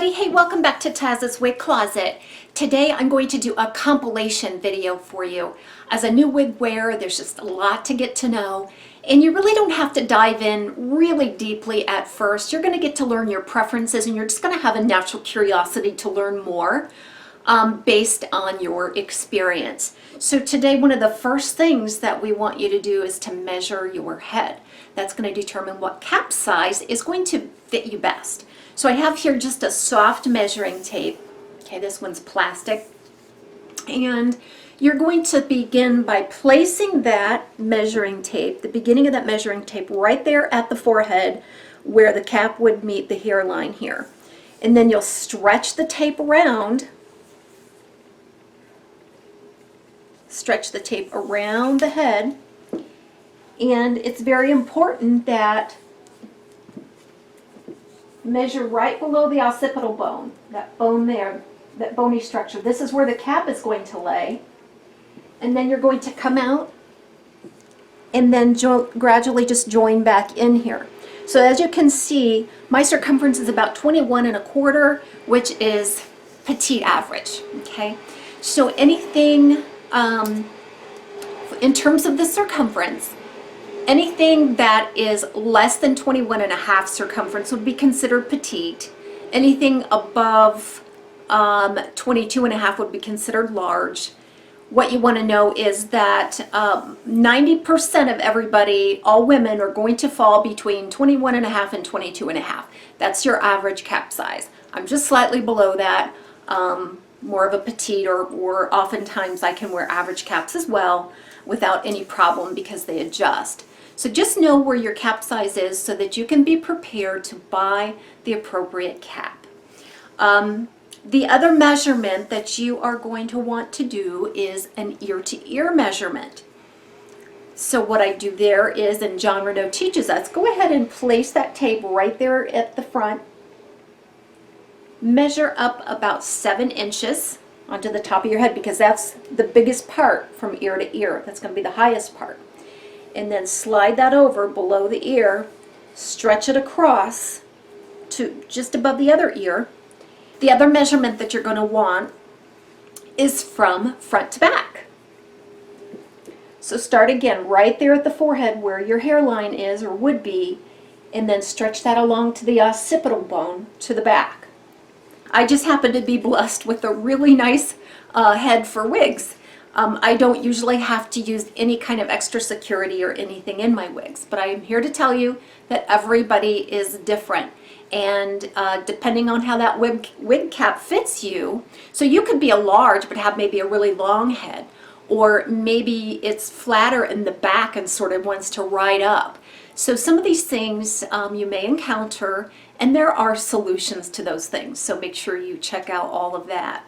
everybody. Hey, welcome back to Taz's Wig Closet. Today I'm going to do a compilation video for you. As a new wig wearer, there's just a lot to get to know, and you really don't have to dive in really deeply at first. You're going to get to learn your preferences, and you're just going to have a natural curiosity to learn more based on your experience. So today, one of the first things that we want you to do is to measure your head. That's going to determine what cap size is going to fit you best. So I have here just a soft measuring tape. Okay, this one's plastic. And you're going to begin by placing that measuring tape, the beginning of that measuring tape, right there at the forehead where the cap would meet the hairline here. And then you'll stretch the tape around. Stretch the tape around the head. And it's very important that measure right below the occipital bone, that bone there, that bony structure. This is where the cap is going to lay. And then you're going to come out and then gradually just join back in here. So as you can see, my circumference is about 21 1/4, which is petite average. Okay, so anything in terms of the circumference, anything that is less than 21 1/2 circumference would be considered petite. Anything above 22 1/2 would be considered large. What you want to know is that 90% of everybody, all women, are going to fall between 21 1/2 and 22 1/2. That's your average cap size. I'm just slightly below that, more of a petite, or oftentimes I can wear average caps as well without any problem because they adjust. So just know where your cap size is so that you can be prepared to buy the appropriate cap. The other measurement that you are going to want to do is an ear-to-ear measurement. So what I do there is, and John Renaud teaches us, go ahead and place that tape right there at the front. Measure up about 7 inches onto the top of your head because that's the biggest part from ear to ear. That's going to be the highest part. And then slide that over below the ear, stretch it across to just above the other ear. The other measurement that you're going to want is from front to back. So start again right there at the forehead where your hairline is or would be, and then stretch that along to the occipital bone to the back. I just happen to be blessed with a really nice head for wigs. I don't usually have to use any kind of extra security or anything in my wigs, but I am here to tell you that everybody is different. And depending on how that wig cap fits you, so you could be a large but have maybe a really long head, or maybe it's flatter in the back and sort of wants to ride up. So some of these things you may encounter, and there are solutions to those things, so make sure you check out all of that.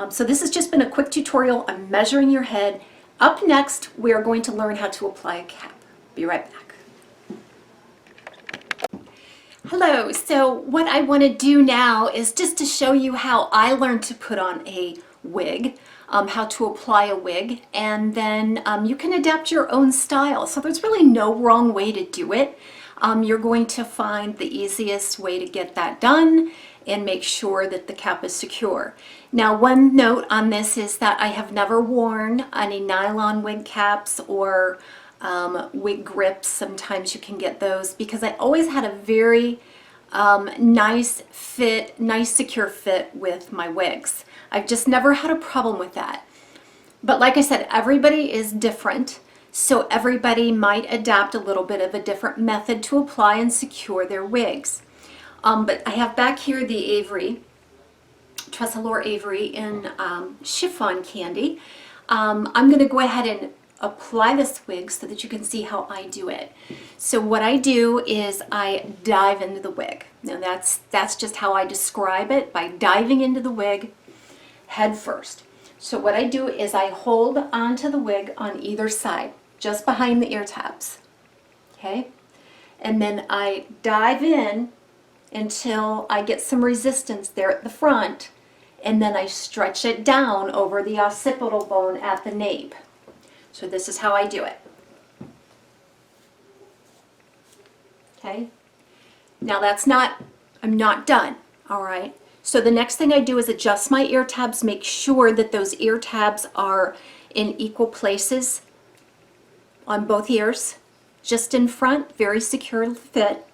So this has just been a quick tutorial on measuring your head. Up next, we are going to learn how to apply a cap. Be right back. Hello, so what I want to do now is just to show you how I learned to put on a wig, how to apply a wig, and then you can adapt your own style. So there's really no wrong way to do it. You're going to find the easiest way to get that done and make sure that the cap is secure. Now, one note on this is that I have never worn any nylon wig caps or wig grips. Sometimes you can get those because I always had a very nice fit, nice secure fit with my wigs. I've just never had a problem with that. But like I said, everybody is different. So everybody might adapt a little bit of a different method to apply and secure their wigs. But I have back here the Avery, Tressallure Avery in Chiffon Candy. I'm going to go ahead and apply this wig so that you can see how I do it. So what I do is I dive into the wig. Now that's just how I describe it, by diving into the wig head first. So what I do is I hold onto the wig on either side, just behind the ear tabs. Okay? And then I dive in until I get some resistance there at the front, and then I stretch it down over the occipital bone at the nape. So this is how I do it. Okay? Now I'm not done, all right? So the next thing I do is adjust my ear tabs, make sure that those ear tabs are in equal places on both ears, just in front, very secure fit.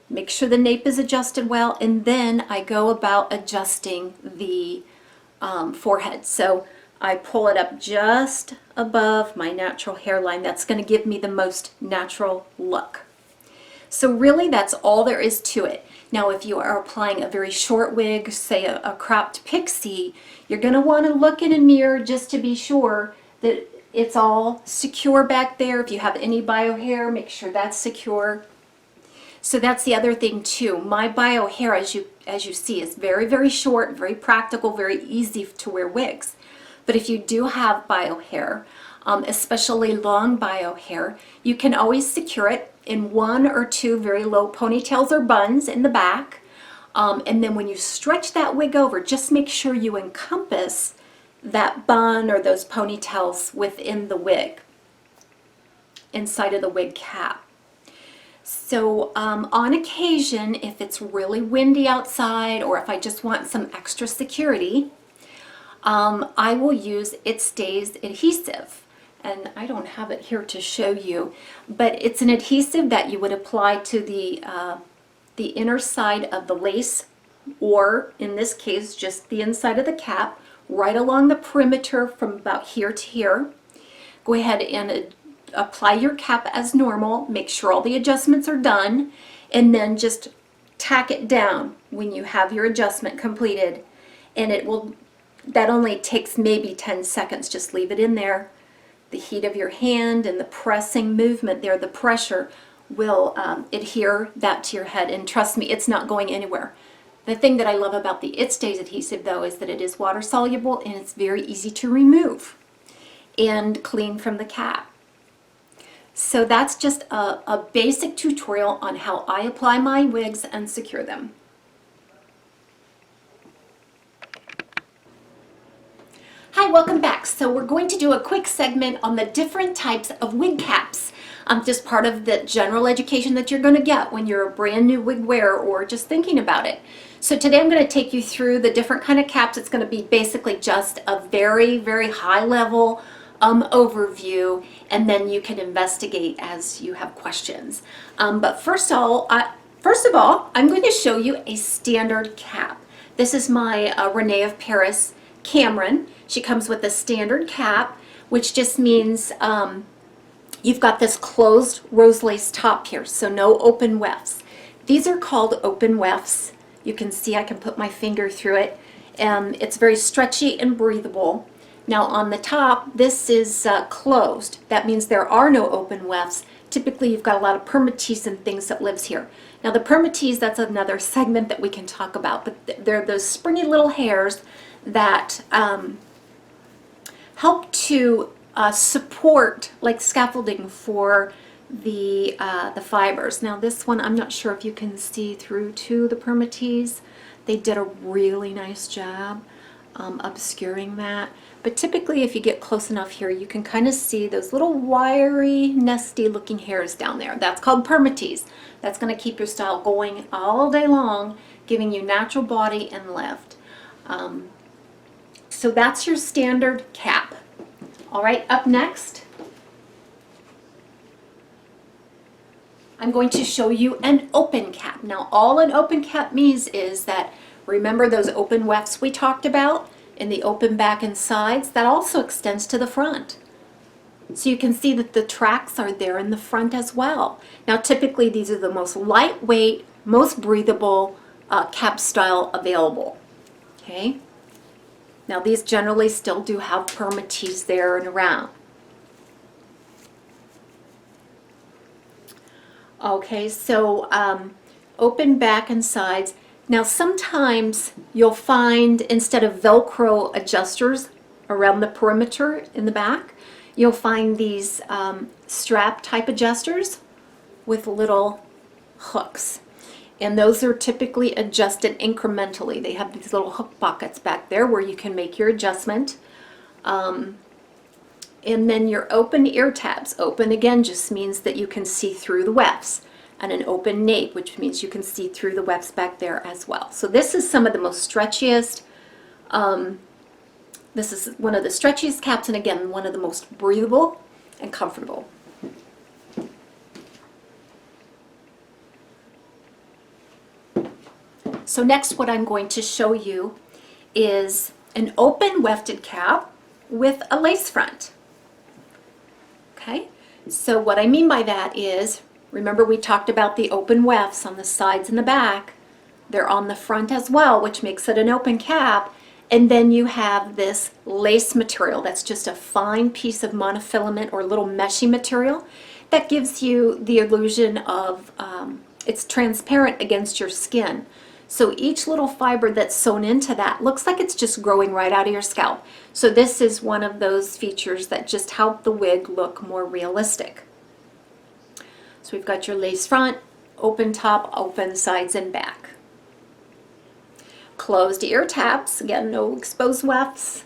Make sure the nape is adjusted well, and then I go about adjusting the forehead. So I pull it up just above my natural hairline. That's going to give me the most natural look. So really that's all there is to it. Now if you are applying a very short wig, say a cropped pixie, you're going to want to look in a mirror just to be sure that it's all secure back there. If you have any bio hair, make sure that's secure. So that's the other thing too. My bio hair, as you see, is very, very short, very practical, very easy to wear wigs. But if you do have bio hair, especially long bio hair, you can always secure it in 1 or 2 very low ponytails or buns in the back. And then when you stretch that wig over, just make sure you encompass that bun or those ponytails within the wig, inside of the wig cap. So on occasion, if it's really windy outside or if I just want some extra security, I will use It Stays adhesive. And I don't have it here to show you, but it's an adhesive that you would apply to the inner side of the lace, or in this case, just the inside of the cap, right along the perimeter from about here to here. Go ahead and apply your cap as normal, make sure all the adjustments are done, and then just tack it down when you have your adjustment completed. And that only takes maybe 10 seconds, just leave it in there. The heat of your hand and the pressing movement there, the pressure will adhere that to your head, and trust me, it's not going anywhere. The thing that I love about the It Stays adhesive though is that it is water soluble and it's very easy to remove and clean from the cap. So that's just a basic tutorial on how I apply my wigs and secure them. Hi, welcome back. So we're going to do a quick segment on the different types of wig caps. Just part of the general education that you're going to get when you're a brand new wig wearer or just thinking about it. So today I'm going to take you through the different kind of caps. It's going to be basically just a very, very high level overview, and then you can investigate as you have questions. But first of all, I'm going to show you a standard cap. This is my Renee of Paris Cameron. She comes with a standard cap, which just means you've got this closed rose lace top here, so no open wefts. These are called open wefts. You can see I can put my finger through it. It's very stretchy and breathable. Now on the top, this is closed. That means there are no open wefts. Typically you've got a lot of permatease and things that lives here. Now the permatease, that's another segment that we can talk about, but they're those springy little hairs that help to support, like scaffolding for the fibers. Now this one, I'm not sure if you can see through to the permatease. They did a really nice job obscuring that. But typically if you get close enough here, you can kind of see those little wiry, nesty looking hairs down there. That's called permatease. That's going to keep your style going all day long, giving you natural body and lift. So that's your standard cap. All right, up next, I'm going to show you an open cap. Now, all an open cap means is that, remember those open wefts we talked about in the open back and sides? That also extends to the front. So you can see that the tracks are there in the front as well. Now, typically these are the most lightweight, most breathable cap style available. Okay. Now these generally still do have permatease there and around. Okay, so open back and sides. Now sometimes you'll find, instead of Velcro adjusters around the perimeter in the back, you'll find these strap type adjusters with little hooks. And those are typically adjusted incrementally. They have these little hook pockets back there where you can make your adjustment. And then your open ear tabs. Open again just means that you can see through the wefts. and an open nape, which means you can see through the wefts back there as well. So this is some of the most stretchiest, this is one of the stretchiest caps, and again, one of the most breathable and comfortable. So next, what I'm going to show you is an open wefted cap with a lace front. Okay, so what I mean by that is, remember we talked about the open wefts on the sides and the back. They're on the front as well, which makes it an open cap. And then you have this lace material that's just a fine piece of monofilament or little meshy material that gives you the illusion of it's transparent against your skin. So each little fiber that's sewn into that looks like it's just growing right out of your scalp. So this is one of those features that just help the wig look more realistic. So we've got your lace front, open top, open sides and back. Closed ear tabs, again, no exposed wefts,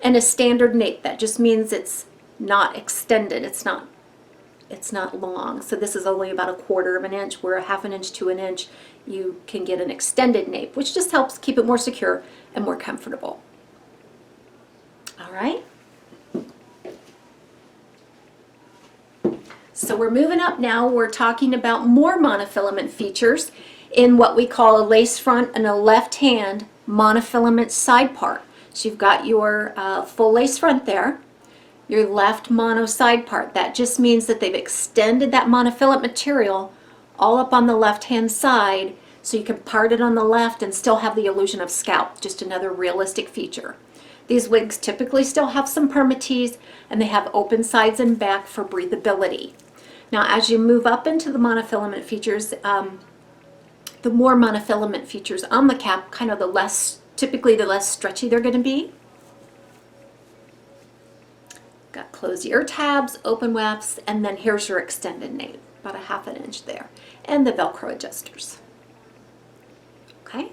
and a standard nape. That just means it's not extended, it's not long. So this is only about 1/4 of an inch, where 1/2 inch to 1 inch you can get an extended nape, which just helps keep it more secure and more comfortable. All right. So we're moving up now. We're talking about more monofilament features in what we call a lace front and a left hand monofilament side part. So you've got your full lace front there, your left mono side part. That just means that they've extended that monofilament material all up on the left hand side, so you can part it on the left and still have the illusion of scalp. Just another realistic feature. These wigs typically still have some permatease, and they have open sides and back for breathability. Now as you move up into the monofilament features, the more monofilament features on the cap, kind of typically the less stretchy they're going to be. Got closed ear tabs, open wefts, and then here's your extended nape, about 1/2 inch there, and the Velcro adjusters. Okay.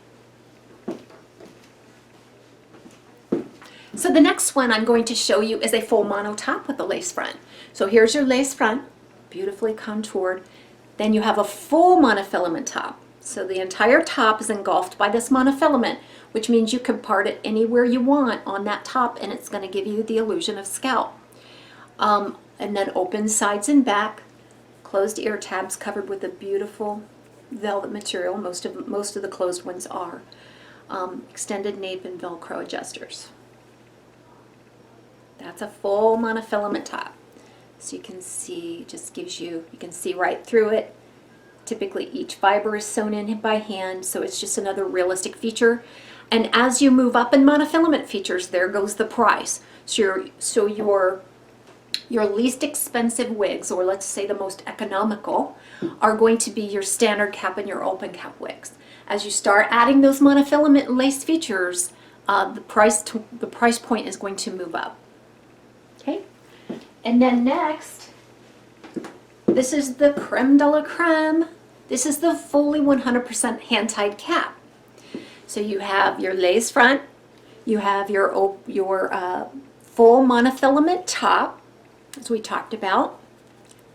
So the next one I'm going to show you is a full mono top with a lace front. So here's your lace front, beautifully contoured. Then you have a full monofilament top. So the entire top is engulfed by this monofilament, which means you can part it anywhere you want on that top, and it's going to give you the illusion of scalp. And then open sides and back, closed ear tabs covered with a beautiful velvet material. Most of the closed ones are. Extended nape and Velcro adjusters. That's a full monofilament top. So you can see, just gives you can see right through it. Typically each fiber is sewn in by hand, so it's just another realistic feature. And as you move up in monofilament features, there goes the price. So your least expensive wigs, or let's say the most economical, are going to be your standard cap and your open cap wigs. As you start adding those monofilament lace features, the price point is going to move up. Okay, and then next, this is the creme de la creme. This is the fully 100% hand-tied cap. So you have your lace front, you have your full monofilament top, as we talked about.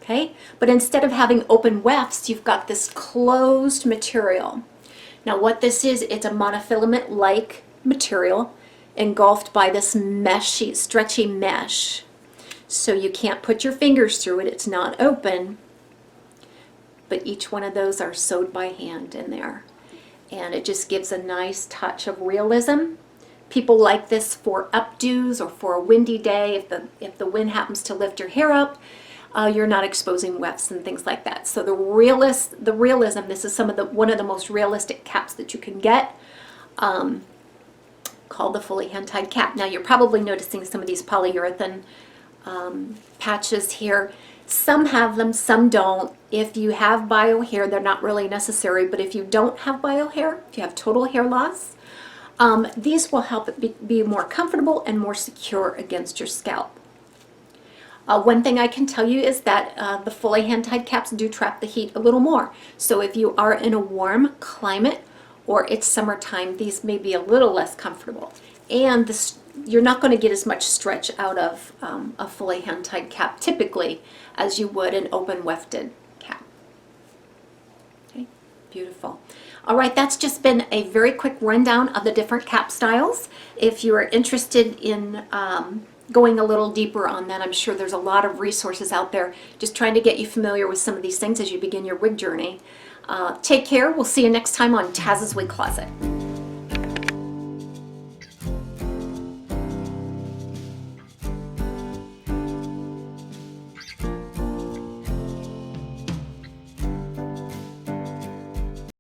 Okay, but instead of having open wefts, you've got this closed material. Now what this is, it's a monofilament-like material engulfed by this meshy, stretchy mesh. So you can't put your fingers through it, it's not open, but each one of those are sewed by hand in there. And it just gives a nice touch of realism. People like this for updos or for a windy day. If the wind happens to lift your hair up, you're not exposing wefts and things like that. So the realism, this is one of the most realistic caps that you can get, called the fully hand-tied cap. Now you're probably noticing some of these polyurethane patches here. Some have them, some don't. If you have bio hair, they're not really necessary, but if you don't have bio hair, if you have total hair loss, these will help it be more comfortable and more secure against your scalp. One thing I can tell you is that the fully hand-tied caps do trap the heat a little more. So if you are in a warm climate or it's summertime, these may be a little less comfortable. And you're not going to get as much stretch out of a fully hand-tied cap typically as you would an open wefted cap. Okay, beautiful. All right, that's just been a very quick rundown of the different cap styles. If you are interested in going a little deeper on that, I'm sure there's a lot of resources out there just trying to get you familiar with some of these things as you begin your wig journey. Take care. We'll see you next time on Taz's Wig Closet.